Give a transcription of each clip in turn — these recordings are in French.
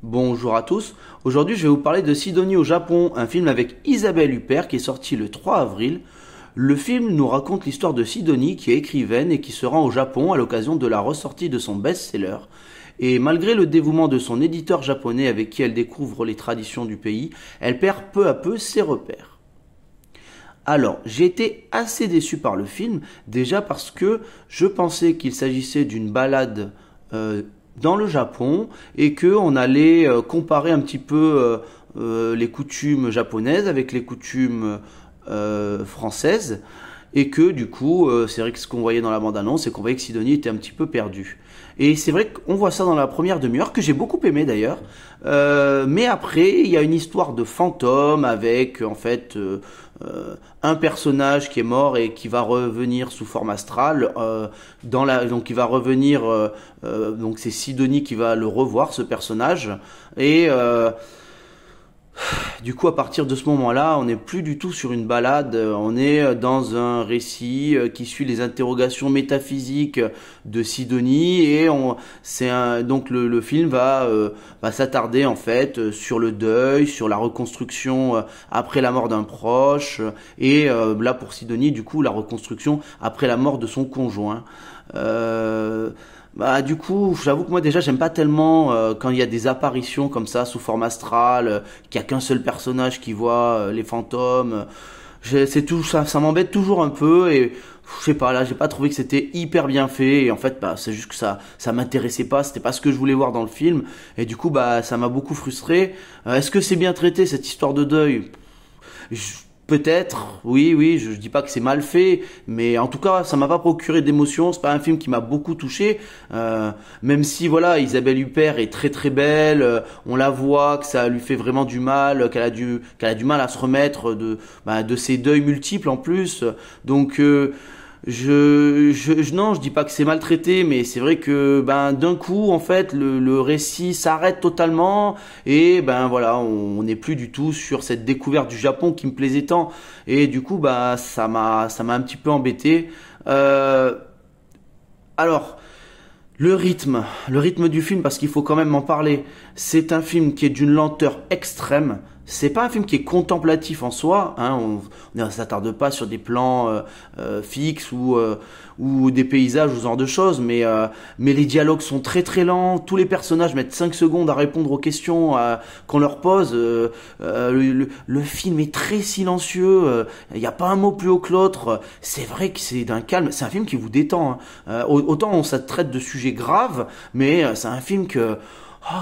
Bonjour à tous, aujourd'hui je vais vous parler de Sidonie au Japon, un film avec Isabelle Huppert qui est sorti le 3 avril. Le film nous raconte l'histoire de Sidonie qui est écrivaine et qui se rend au Japon à l'occasion de la ressortie de son best-seller. Et malgré le dévouement de son éditeur japonais avec qui elle découvre les traditions du pays, elle perd peu à peu ses repères. Alors, j'ai été assez déçu par le film, déjà parce que je pensais qu'il s'agissait d'une balade dans le Japon et que on allait comparer un petit peu les coutumes japonaises avec les coutumes françaises et que du coup c'est vrai que ce qu'on voyait dans la bande-annonce c'est qu'on voyait que Sidonie était un petit peu perdue. Et c'est vrai qu'on voit ça dans la première demi-heure, que j'ai beaucoup aimé d'ailleurs. Mais après, il y a une histoire de fantôme avec en fait un personnage qui est mort et qui va revenir sous forme astrale. Donc il va revenir, donc c'est Sidonie qui va le revoir ce personnage. Et du coup, à partir de ce moment-là, on n'est plus du tout sur une balade, on est dans un récit qui suit les interrogations métaphysiques de Sidonie et donc le film va s'attarder en fait sur le deuil, sur la reconstruction après la mort d'un proche et là pour Sidonie, du coup, la reconstruction après la mort de son conjoint. Du coup, j'avoue que moi déjà j'aime pas tellement quand il y a des apparitions comme ça sous forme astrale, qu'il y a qu'un seul personnage qui voit les fantômes. C'est tout ça m'embête toujours un peu et je sais pas là, j'ai pas trouvé que c'était hyper bien fait et en fait c'est juste que ça m'intéressait pas, c'était pas ce que je voulais voir dans le film et du coup ça m'a beaucoup frustré. Est-ce que c'est bien traité cette histoire de deuil? Peut-être, oui, je dis pas que c'est mal fait, mais en tout cas, ça m'a pas procuré d'émotion. C'est pas un film qui m'a beaucoup touché, même si voilà, Isabelle Huppert est très très belle, on la voit que ça lui fait vraiment du mal, qu'elle a du mal à se remettre de ses deuils multiples en plus. Donc non, je dis pas que c'est maltraité, mais c'est vrai que d'un coup en fait le récit s'arrête totalement et voilà, on n'est plus du tout sur cette découverte du Japon qui me plaisait tant et du coup ça m'a un petit peu embêté. Alors le rythme du film, parce qu'il faut quand même en parler, c'est un film qui est d'une lenteur extrême. C'est pas un film qui est contemplatif en soi, hein, on ne s'attarde pas sur des plans fixes ou des paysages ou ce genre de choses, mais les dialogues sont très très lents, tous les personnages mettent 5 secondes à répondre aux questions qu'on leur pose, le film est très silencieux, il n'y a pas un mot plus haut que l'autre, c'est vrai que c'est d'un calme, c'est un film qui vous détend, hein. Autant ça traite de sujets graves, mais c'est un film que...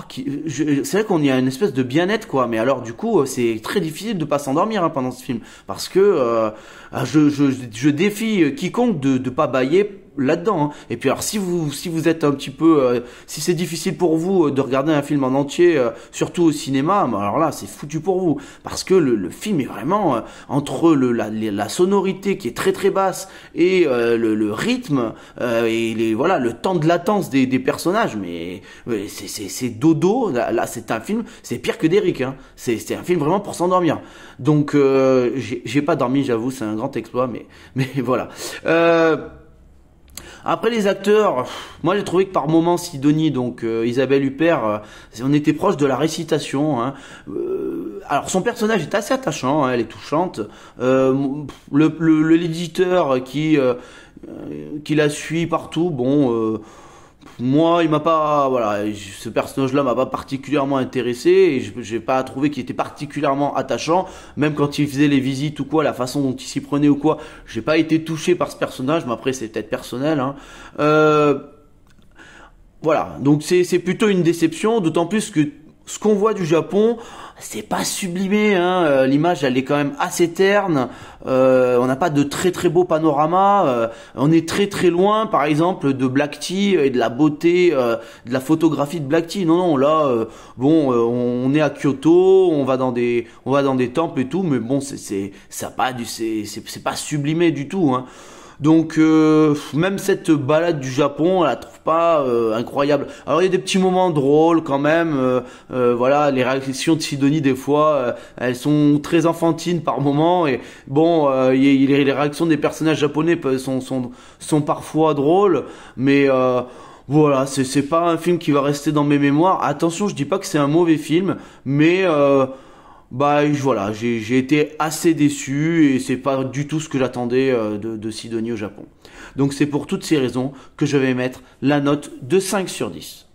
c'est vrai qu'on y a une espèce de bien-être quoi, mais alors du coup c'est très difficile de pas s'endormir pendant ce film parce que je défie quiconque de pas bâiller là-dedans, hein. Et puis alors si vous êtes un petit peu si c'est difficile pour vous de regarder un film en entier surtout au cinéma, alors là c'est foutu pour vous parce que le film est vraiment entre la sonorité qui est très très basse et le rythme et voilà le temps de latence des personnages, mais c'est dodo là c'est un film, c'est pire que Derrick, hein. C'est un film vraiment pour s'endormir. Donc j'ai pas dormi, j'avoue, c'est un grand exploit, mais voilà. Après les acteurs, moi j'ai trouvé que par moments Sidonie, donc Isabelle Huppert, on était proche de la récitation, hein. Alors son personnage est assez attachant, hein, elle est touchante. L'éditeur qui la suit partout, bon. Moi, il m'a pas, voilà, ce personnage-là m'a pas particulièrement intéressé et j'ai pas trouvé qu'il était particulièrement attachant. Même quand il faisait les visites ou quoi, la façon dont il s'y prenait ou quoi, j'ai pas été touché par ce personnage. Mais après, c'est peut-être personnel, hein. Voilà, donc c'est plutôt une déception, d'autant plus que ce qu'on voit du Japon, c'est pas sublimé, hein. L'image elle est quand même assez terne, on n'a pas de très très beau panorama, on est très très loin par exemple de Black Tea et de la beauté de la photographie de Black Tea. Non là on est à Kyoto, on va dans des temples et tout, mais bon c'est pas sublimé du tout, hein. Donc même cette balade du Japon, on la trouve pas incroyable. Alors il y a des petits moments drôles quand même. Voilà, les réactions de Sidonie des fois, elles sont très enfantines par moments. Et bon, les réactions des personnages japonais sont parfois drôles, mais Voilà, c'est pas un film qui va rester dans mes mémoires. Attention, je dis pas que c'est un mauvais film, mais voilà, j'ai été assez déçu et c'est pas du tout ce que j'attendais de Sidonie au Japon. Donc c'est pour toutes ces raisons que je vais mettre la note de 5 sur 10.